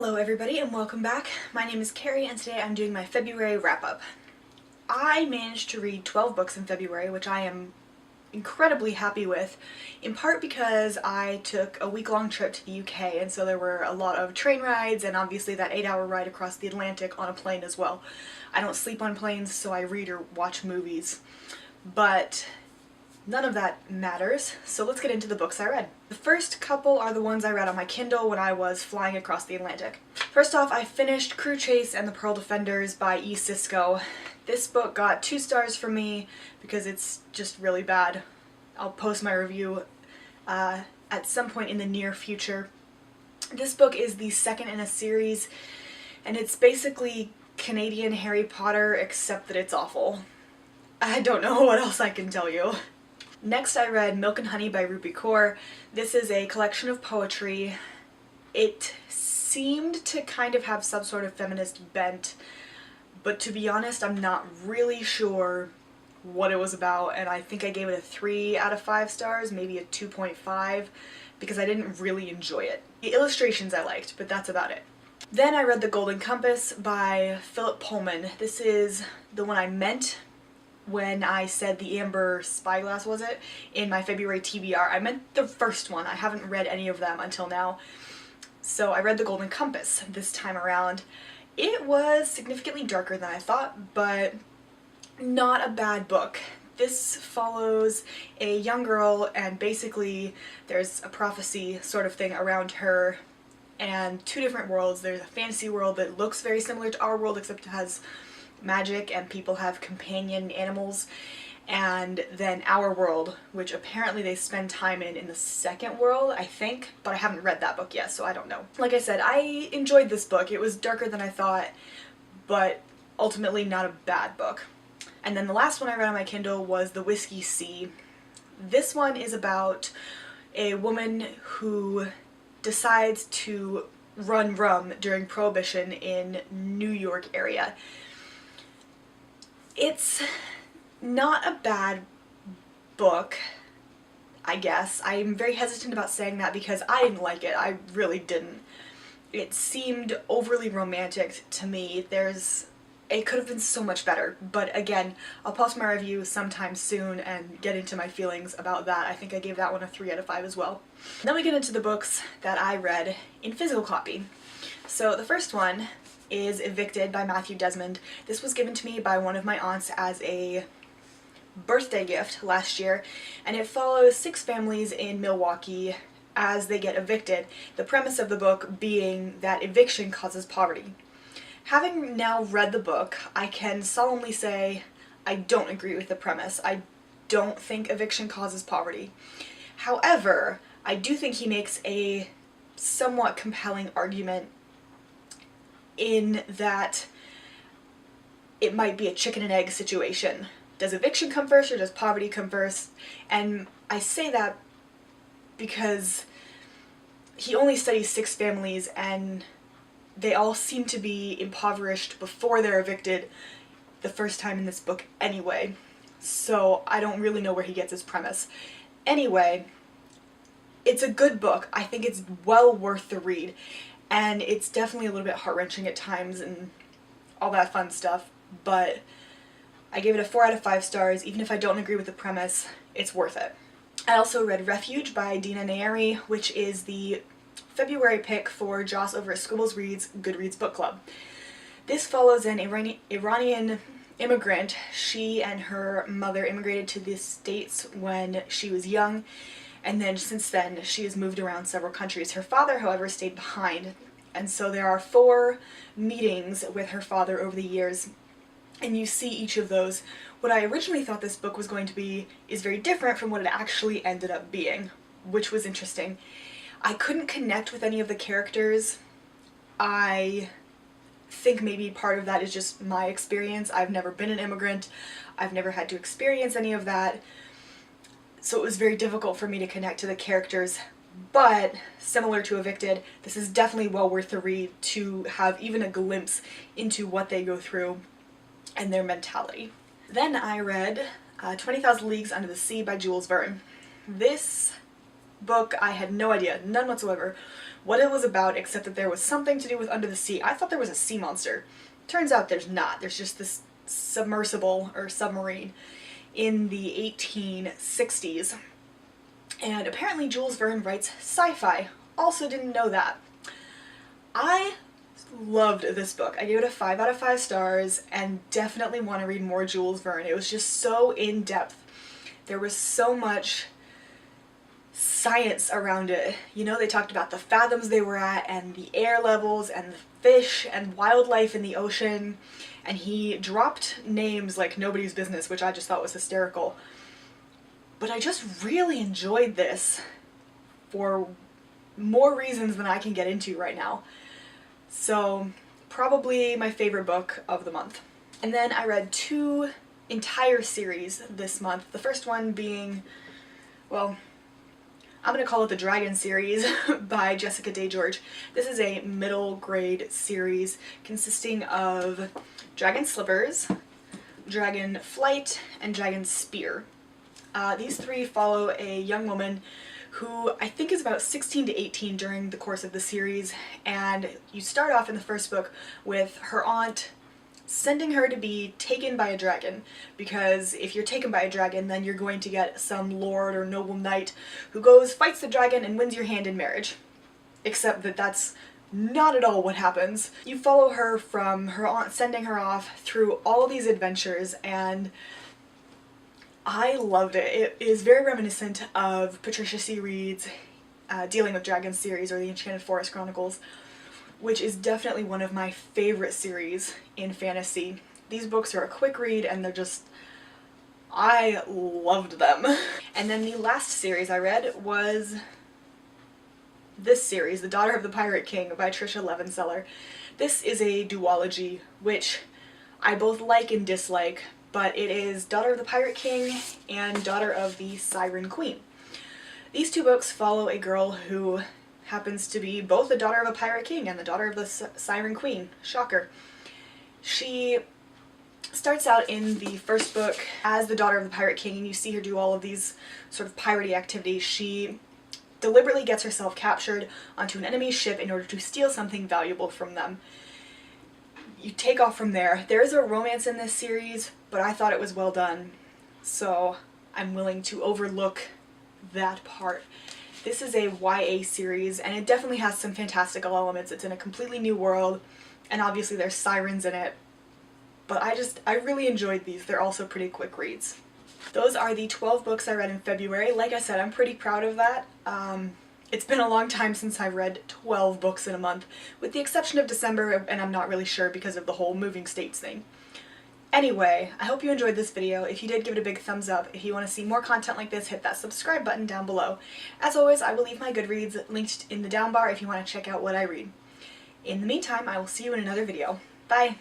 Hello everybody and welcome back. My name is Kari and today I'm doing my February wrap-up. I managed to read 12 books in February, which I am incredibly happy with, in part because I took a week-long trip to the UK, and so there were a lot of train rides and obviously that 8-hour ride across the Atlantic on a plane as well. I don't sleep on planes, so I read or watch movies, but none of that matters, so let's get into the books I read. The first couple are the ones I read on my Kindle when I was flying across the Atlantic. First off, I finished Crew Chase and the Pearl Defenders by E. Cisco. This book got 2 stars from me because it's just really bad. I'll post my review at some point in the near future. This book is the second in a series, and it's basically Canadian Harry Potter except that it's awful. I don't know what else I can tell you. Next I read Milk and Honey by Rupi Kaur. This is a collection of poetry. It seemed to kind of have some sort of feminist bent, but to be honest I'm not really sure what it was about, and I think I gave it a 3 out of 5 stars, maybe a 2.5, because I didn't really enjoy it. The illustrations I liked, but that's about it. Then I read The Golden Compass by Philip Pullman. This is the one I meant when I said the Amber Spyglass, was it, in my February TBR. I meant the first one. I haven't read any of them until now. So I read The Golden Compass this time around. It was significantly darker than I thought, but not a bad book. This follows a young girl, and basically there's a prophecy sort of thing around her and 2 different worlds. There's a fantasy world that looks very similar to our world except it has magic and people have companion animals, and then our world, which apparently they spend time in the second world, I think, but I haven't read that book yet, so I don't know. Like I said, I enjoyed this book. It was darker than I thought, but ultimately not a bad book. And then the last one I read on my Kindle was The Whiskey Sea. This one is about a woman who decides to run rum during Prohibition in New York area. It's not a bad book, I guess. I'm very hesitant about saying that because I didn't like it. I really didn't. It seemed overly romantic to me. It could have been so much better, but again, I'll post my review sometime soon and get into my feelings about that. I think I gave that one a 3 out of 5 as well. Then we get into the books that I read in physical copy. So the first one is Evicted by Matthew Desmond. This was given to me by one of my aunts as a birthday gift last year, and it follows 6 families in Milwaukee as they get evicted. The premise of the book being that eviction causes poverty. Having now read the book, I can solemnly say I don't agree with the premise. I don't think eviction causes poverty. However, I do think he makes a somewhat compelling argument in that it might be a chicken and egg situation. Does eviction come first or does poverty come first? And I say that because he only studies 6 families and they all seem to be impoverished before they're evicted the first time in this book anyway. So I don't really know where he gets his premise. Anyway, it's a good book. I think it's well worth the read. And it's definitely a little bit heart-wrenching at times and all that fun stuff, but I gave it a 4 out of 5 stars. Even if I don't agree with the premise, it's worth it. I also read Refuge by Dina Nayeri, which is the February pick for Joss over at Scribbles Reads Goodreads Book Club. This follows an Iranian immigrant. She and her mother immigrated to the States when she was young, and then since then she has moved around several countries. Her father, however, stayed behind, and so there are 4 meetings with her father over the years, and you see each of those. What I originally thought this book was going to be is very different from what it actually ended up being, which was interesting. I couldn't connect with any of the characters. I think maybe part of that is just my experience. I've never been an immigrant. I've never had to experience any of that. So it was very difficult for me to connect to the characters, but similar to Evicted, this is definitely well worth the read to have even a glimpse into what they go through and their mentality. Then I read 20,000 Leagues Under the Sea by Jules Verne. This book I had no idea, none whatsoever, what it was about, except that there was something to do with under the sea. I thought there was a sea monster. Turns out there's not. There's just this submersible or submarine in the 1860s. And apparently Jules Verne writes sci-fi. Also didn't know that. I loved this book. I gave it a 5 out of 5 stars and definitely want to read more Jules Verne. It was just so in-depth. There was so much science around it. You know, they talked about the fathoms they were at and the air levels and the fish and wildlife in the ocean, and he dropped names like nobody's business, which I just thought was hysterical. But I just really enjoyed this for more reasons than I can get into right now. So probably my favorite book of the month. And then I read 2 entire series this month. The first one being, well, I'm going to call it the Dragon series by Jessica Day George. This is a middle grade series consisting of Dragon Slippers, Dragon Flight, and Dragon Spear. These 3 follow a young woman who I think is about 16 to 18 during the course of the series, and you start off in the first book with her aunt sending her to be taken by a dragon, because if you're taken by a dragon then you're going to get some lord or noble knight who goes, fights the dragon, and wins your hand in marriage. Except that that's not at all what happens. You follow her from her aunt sending her off through all these adventures, and I loved it. It is very reminiscent of Patricia C. Reed's Dealing with Dragons series, or the Enchanted Forest Chronicles, which is definitely one of my favorite series in fantasy. These books are a quick read and they're just, I loved them. And then the last series I read was this series, The Daughter of the Pirate King by Tricia Levenseller. This is a duology, which I both like and dislike, but it is Daughter of the Pirate King and Daughter of the Siren Queen. These 2 books follow a girl who happens to be both the daughter of a pirate king and the daughter of the Siren Queen. Shocker. She starts out in the first book as the daughter of the pirate king, and you see her do all of these sort of piratey activities. She deliberately gets herself captured onto an enemy ship in order to steal something valuable from them. You take off from there. There is a romance in this series, but I thought it was well done, so I'm willing to overlook that part. This is a YA series, and it definitely has some fantastical elements. It's in a completely new world, and obviously there's sirens in it. But I really enjoyed these. They're also pretty quick reads. Those are the 12 books I read in February. Like I said, I'm pretty proud of that. It's been a long time since I read 12 books in a month, with the exception of December, and I'm not really sure because of the whole moving states thing. Anyway, I hope you enjoyed this video. If you did, give it a big thumbs up. If you want to see more content like this, hit that subscribe button down below. As always, I will leave my Goodreads linked in the down bar if you want to check out what I read. In the meantime, I will see you in another video. Bye!